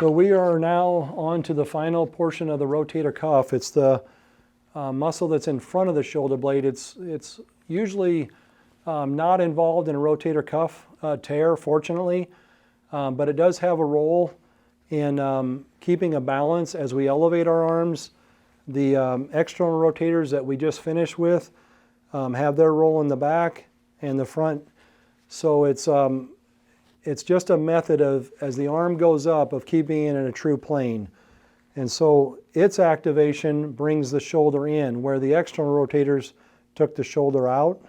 So we are now on to the final portion of the rotator cuff. It's the muscle that's in front of the shoulder blade. It's usually not involved in a rotator cuff tear, fortunately, but it does have a role in keeping a balance as we elevate our arms. The external rotators that we just finished with have their role in the back and the front. So it's just a method of, as the arm goes up, of keeping it in a true plane. And so its activation brings the shoulder in, where the external rotators took the shoulder out.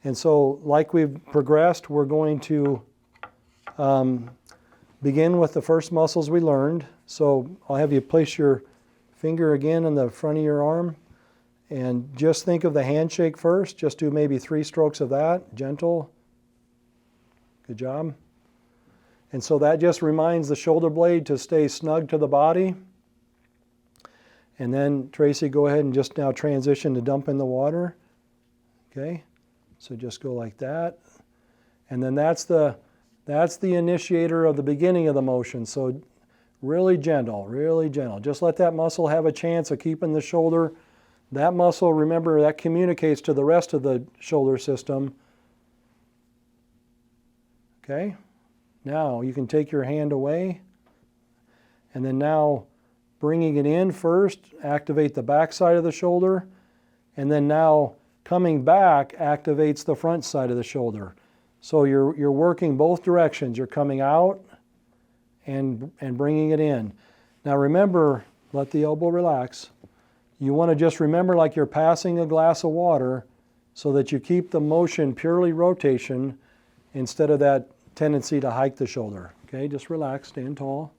And so, like we've progressed, we're going to begin with the first muscles we learned. So I'll have you place your finger again on the front of your arm, and just think of the handshake first. Just do maybe 3 strokes of that, gentle. Good job. And so that just reminds the shoulder blade to stay snug to the body. And then, Tracy, go ahead and just now transition to dump in the water. Okay, so just go like that. And then that's the initiator of the beginning of the motion. So really gentle, really gentle. Just let that muscle have a chance of keeping the shoulder. That muscle, remember, that communicates to the rest of the shoulder system. Okay, now you can take your hand away. And then now, bringing it in first, activate the back side of the shoulder. And then now, coming back activates the front side of the shoulder. So you're working both directions. You're coming out and bringing it in. Now remember, let the elbow relax. You want to just remember like you're passing a glass of water, so that you keep the motion purely rotation instead of that tendency to hike the shoulder. Okay, just relax, stand tall.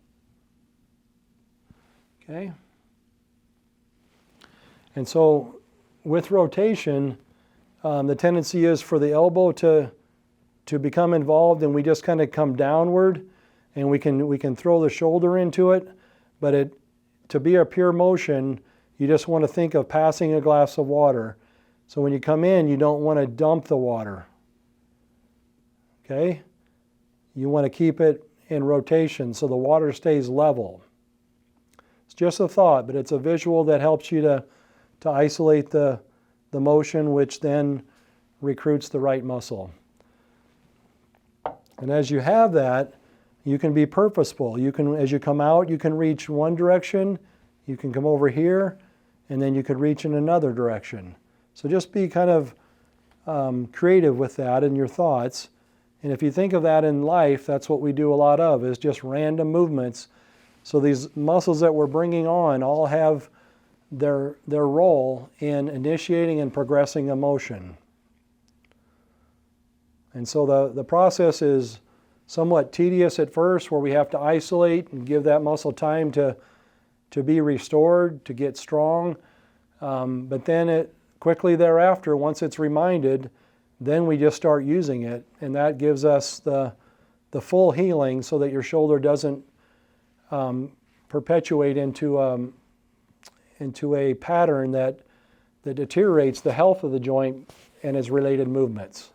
Okay. And so with rotation, the tendency is for the elbow to become involved, and we just kind of come downward, and we can throw the shoulder into it. But to be a pure motion, you just want to think of passing a glass of water. So when you come in, you don't want to dump the water. Okay? You want to keep it in rotation so the water stays level. It's just a thought, but it's a visual that helps you to isolate the motion, which then recruits the right muscle. And as you have that, you can be purposeful. You can, as you come out, you can reach one direction, you can come over here, and then you could reach in another direction. So just be kind of creative with that in your thoughts. And if you think of that in life, that's what we do a lot of, is just random movements. So these muscles that we're bringing on all have their role in initiating and progressing a motion. And so the process is somewhat tedious at first, where we have to isolate and give that muscle time to be restored, to get strong. But then quickly thereafter, once it's reminded, then we just start using it. And that gives us the full healing, so that your shoulder doesn't perpetuate into a pattern that deteriorates the health of the joint and its related movements.